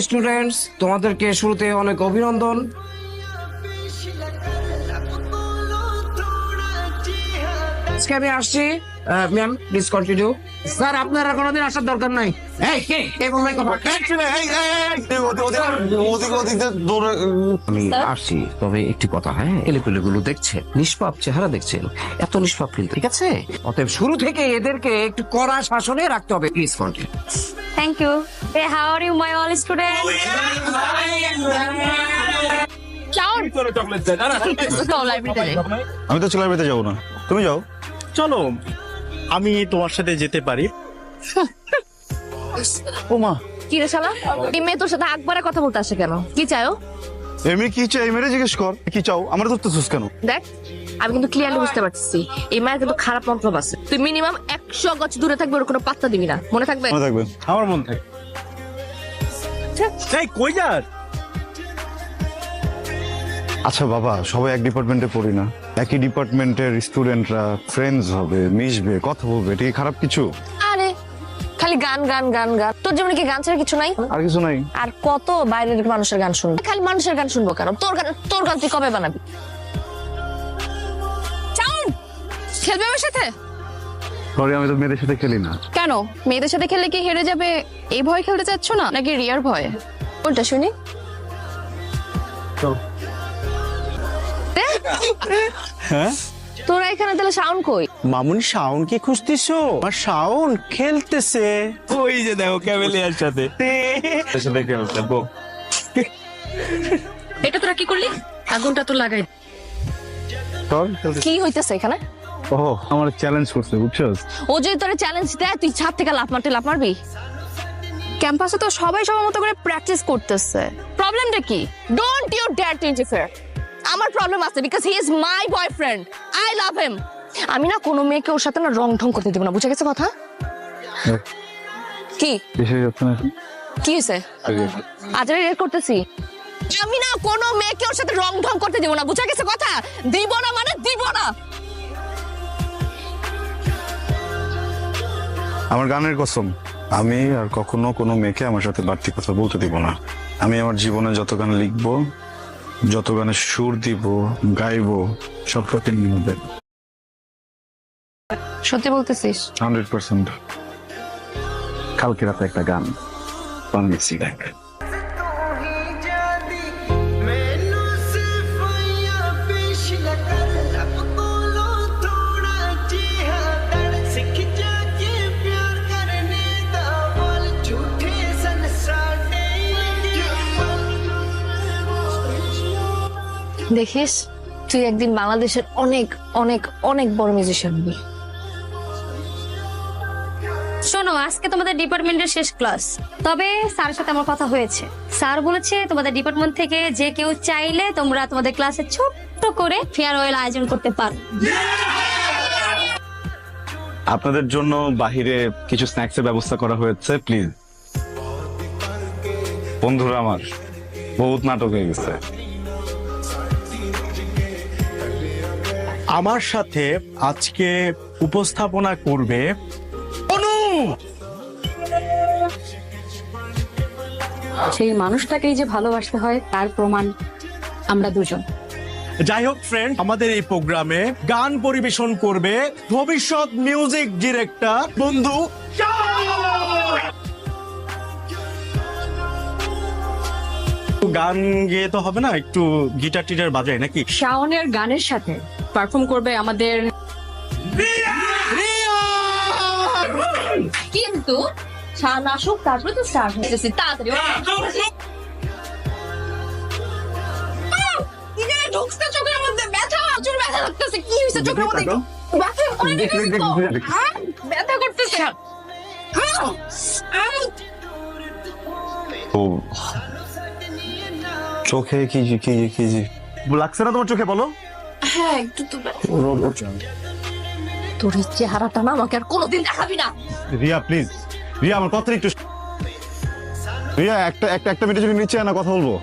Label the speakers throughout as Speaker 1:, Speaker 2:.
Speaker 1: Students, তোমাদেরকে শুরুতে অনেক অভিনন্দন। আজকে আমি আসছি। Ma'am please continue. স্যার আপনার আর কোনোদিন আসার দরকার নাই। আমি আসছি, তবে একটি কথা, হ্যাঁ, এলেপেলেগুলো দেখছেন, নিষ্পাপ চেহারা দেখছেন, এত নিষ্পাপ কিন্তু, ঠিক আছে? অতএব শুরু থেকে এদেরকে একটু কড়া শাসনে রাখতে হবে। Please continue.
Speaker 2: Thank you. Hey, how are you, my all students?
Speaker 3: আমি তো লাইব্রেরিতে যাবো না, তুমি যাও।
Speaker 4: চলো, আমি তোমার সাথে যেতে পারি। ও মা,
Speaker 2: কি রে শালা, এই মেয়ে তোর সাথে আকবারে কথা বলতে আসে কেন? কি চাও?
Speaker 3: এমনি কি চাই মেরে জিজ্ঞেস কর, কি চাও? আমার ধরতেছিস কেন?
Speaker 2: দেখ, আমি কিন্তু ক্লিয়ারলি বুঝতে পারছি এই মায়ের কিন্তু খারাপ মন্তব্য আছে। তুই মিনিমাম 100 গজ দূরে থাকবে, ওর কোনো পাত্তা দিবি না, মনে থাকবে?
Speaker 3: মনে থাকবে।
Speaker 4: আমার মন থাকে। এই কই যাস?
Speaker 3: আচ্ছা বাবা, সবাই এক ডিপার্টমেন্টে পড়ি না, একই ডিপার্টমেন্টের স্টুডেন্টরা ফ্রেন্ডস হবে, মিশবে, কথা বলবে, এটা কি খারাপ কিছু?
Speaker 2: আরে খালি গান গান গান গান, তোর জীবনে কি গান ছাড়া কিছু নাই?
Speaker 3: আর কিছু নাই।
Speaker 2: আর কত বাইরের মানুষের গান শুনবো? খালি মানুষের গান শুনবো কেন? তোর গান তুই কবে বানাবি? চাউন খেলবে আমার সাথে?
Speaker 3: সরি, আমি তো মেয়েদের সাথে খেলি না।
Speaker 5: কেন? মেয়েদের সাথে খেললে কি হেরে যাবে এই ভয় খেলতে চাচ্ছ না, নাকি রিয়ার ভয়?
Speaker 2: কোনটা শুনি?
Speaker 4: হ্যাঁ,
Speaker 2: তোরা এখানে তাহলে সাউন্ড কই?
Speaker 4: মামুনি শাওন কি খুঁজতেছো? আর শাওন খেলতেছে ওই যে দেখো ক্যামেলিয়ার সাথে।
Speaker 5: এটা তোরা কি করলি? আগুনটা তো লাগাই।
Speaker 2: কি হইতেছে এখানে?
Speaker 3: ও আমার চ্যালেঞ্জ করছে, বুঝছস?
Speaker 2: ও যদি তোরে চ্যালেঞ্জ দেয়, তুই ছাদ থেকে লাফ মারবি?
Speaker 5: ক্যাম্পাসে তো সবাই সবার মতো করে প্র্যাকটিস করতেছে।
Speaker 2: প্রবলেমটা কি? Don't you dare to interfere. আমার প্রবলেম আছে, because he is my boyfriend, I love him. আমি না কোনো মেয়েকে ওর সাথে না রং ঢং করতে দেব না, বুঝে গেছে কথা? কি কি হয়েছে? আজ রেড করতেছি। আমি না কোনো মেয়েকে ওর সাথে রং ঢং করতে দেব না, বুঝে গেছে কথা? দিব না মানে দিব না।
Speaker 3: আমার গানের কসম, আমি আর কখনো কোনো মেয়েকে আমার সাথে বাড়তি কথা বলতে দিব না। আমি আমার জীবনে যত গান লিখবো, যত গানে সুর দিব, গাইবো, সব প্রতি নিয়ে
Speaker 5: সত্যি বলতেছিস?
Speaker 3: 100%। কালকে রাতে একটা গান বানিয়েছি, দেখ।
Speaker 2: দেখিস, তুই একদিন বাংলাদেশের অনেক অনেক অনেক বড় মিউজিশিয়ান হবি।
Speaker 6: শোনো, আজকে তোমাদের ডিপার্টমেন্টের শেষ ক্লাস, তবে স্যারের সাথে আমার কথা হয়েছে। স্যার বলেছে তোমাদের ডিপার্টমেন্ট থেকে যে কেউ চাইলে তোমরা তোমাদের ক্লাসে ছোট্ট করে ফেয়ারওয়েল আয়োজন করতে পারো।
Speaker 3: আপনাদের জন্য বাহিরে কিছু স্ন্যাক্স এর ব্যবস্থা করা হয়েছে, প্লিজ। বন্ধুরা আমার বহুত নাটক হয়ে গেছে।
Speaker 4: আমার সাথে আজকে উপস্থাপনা করবে অনু।
Speaker 5: সেই মানুষটাকেই যে ভালোবাসতে হয় তার প্রমাণ আমরা দুজন।
Speaker 4: যাই হোক ফ্রেন্ড, আমাদের এই প্রোগ্রামে গান পরিবেশন করবে ভবিষ্যৎ মিউজিক ডিরেক্টর বন্ধু। গান গেয়ে তো হবে না, একটু গিটার টিটার বাজায় নাকি?
Speaker 5: শাওনের গানের সাথে পারফর্ম করবে আমাদের
Speaker 2: কিন্তু শান আসুক, তারপরে তো স্টার্ট হতেছি। তাড়াতাড়ি ঢুকছে চোখের মধ্যে, ব্যথা, প্রচুর ব্যথা লাগতেছে। কি হয়েছে চোখের মধ্যে? ব্যথা করতেছে।
Speaker 3: ও চোখে কি কি কি লাগছে না তোমার চোখে? বলো।
Speaker 2: হ্যাঁ, একটু তো তোর চেহারাটা না আমাকে আর কোনোদিন দেখাবি না।
Speaker 3: রিয়া প্লিজ, রিয়া আমার কথা একটু। রিয়া একটা মিনিটের জন্য নিচে না কথা বলবো।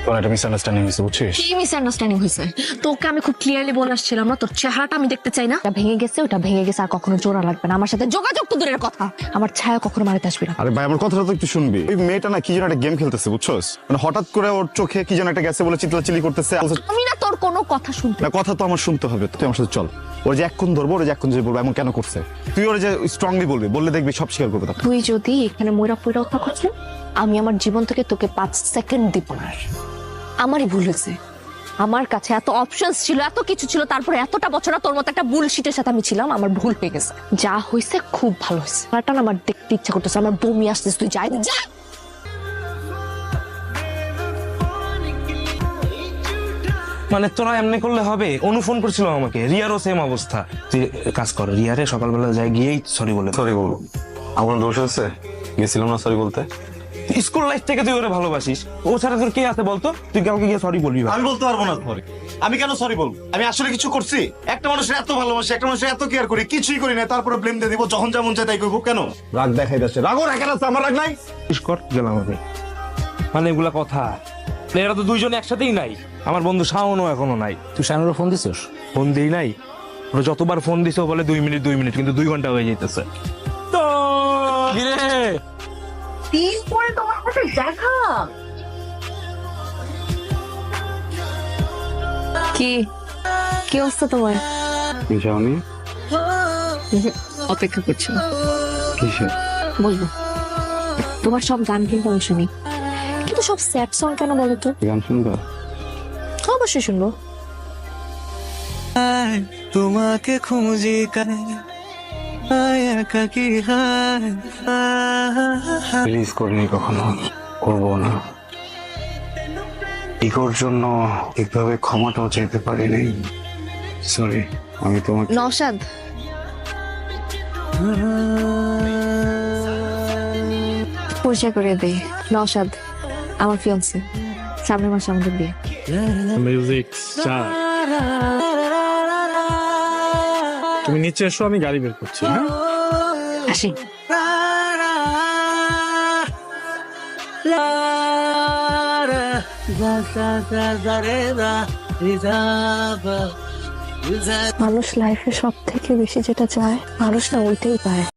Speaker 3: তোর একটা মিসআন্ডারস্ট্যান্ডিং হয়েছে বুঝছিস?
Speaker 2: কি মিসআন্ডারস্ট্যান্ডিং হয়েছে? তোকে আমি খুব ক্লিয়ারলি বলে আসছিলাম না, তোর চেহারাটা আমি দেখতে চাই না। ওটা ভেঙে গেছে, ওটা ভেঙে গেছে, আর কখনো জোড়া লাগবে না। আমার সাথে যোগাযোগ তো দূরের কথা, আমার ছায়া কখনো মারিতে আসবে না।
Speaker 3: আরে ভাই আমার কথাটা তো একটু শুনবি। ওই মেয়েটা না কি যেন একটা গেম খেলতেছে বুঝছস, মানে হঠাৎ করে ওর চোখে কি যেন একটা গেছে বলে চিল্লাচিল্লি করতেছে।
Speaker 2: আমি না তোর কোনো কথা শুনতে।
Speaker 3: না কথা তো আমার শুনতে হবে, তুই আমার সাথে চল। ওর যে এক্ষুন ধরবো, ওর যে এক্ষুন যে বলবো এমন কেন করছে, তুই ওর যে স্ট্রংলি বলবি, বললে দেখবি সব স্বীকার করবে।
Speaker 2: তুই যদি এখানে ময়রা পয়রা কথা করছিস, আমি আমার জীবন থেকে তোকে 5 সেকেন্ড দিব না। আমারই ভুল হয়েছে, আমার কাছে এত অপশনস ছিল, এত কিছু ছিল, তারপরে এতটা বছর তোর মতো একটা বুলশিটের সাথে আমি ছিলাম। আমার ভুল হয়ে গেছে, যা হয়েছে খুব ভালো হয়েছে। এটা না আমার দেখতে ইচ্ছা করতেছে, আমার বমি আসতেছে। তুই যাই যা।
Speaker 7: মানে তোরা এমনি করলে হবে? অনু ফোন করছিল আমাকে, রিয়ারও সেম অবস্থা। তুই কাজ কর, রিয়ারে সকালবেলা যাই গিয়েই সরি বলে।
Speaker 3: সরি বলবো? আমার দোষ আছে, গেছিলাম না সরি বলতে।
Speaker 7: স্কুল লাইফ থেকে তুই ওরে ভালোবাসিস, ও ছাড়া তোর কে আছে বলতো? তুই কাউকে গিয়ে সরি বলবি?
Speaker 4: আমি বলতে পারবো না সরি। আমি কেন সরি বলবো? আমি আসলে কিছু করছি? একটা মানুষের এত ভালোবাসি, একটা মানুষের এত কেয়ার করি, কিছুই করি না, তারপরে ব্লেম দিয়ে দিব, যখন যেমন চাই তাই করবো। কেন
Speaker 3: রাগ দেখাই যাচ্ছে? রাগও রাখেন আছে, আমার রাগ নাই।
Speaker 7: কর গেলাম আমি। মানে এগুলা কথা, এরা তো দুইজন একসাথেই নাই। আমার বন্ধু শাওনও এখনো নাই।
Speaker 1: তুই শানুরে ফোন দিছিস?
Speaker 7: ফোন দিই নাই, ওরা যতবার ফোন দিছে বলে 2 মিনিট 2 মিনিট, কিন্তু 2 ঘন্টা হয়ে যাইতেছে। তো কিরে
Speaker 2: দিন পরে তোমার সাথে দেখা। কি কি অবস্থা তোমার?
Speaker 3: যাওনি?
Speaker 2: অপেক্ষা করছি,
Speaker 3: কিসে?
Speaker 2: বলবো। তোমার সব গান কিন্তু আমি শুনি, কিন্তু সব স্যাড সং কেন বলো তো?
Speaker 3: গান শুনবা?
Speaker 2: অবশ্যই শুনবো।
Speaker 4: তোমাকে খুঁজি
Speaker 3: রিলিজ করিনি কখনো, করবো না। ইগোর জন্য ঠিকভাবে ক্ষমাটাও চাইতে পারিনি। সরি, আমি তোমাকে
Speaker 2: নওশাদ, পরিচয় করে দেই। নওশাদ আমার ফিয়ান্সে, সামনের মাসে আমাদের বিয়ে।
Speaker 4: Music star. তুমি নিচে এসো, আমি গাড়ি বের করছি। হ্যাঁ
Speaker 2: আসি। মানুষ লাইফে সব থেকে বেশি যেটা চায়, মানুষ না ওইটাই পায়।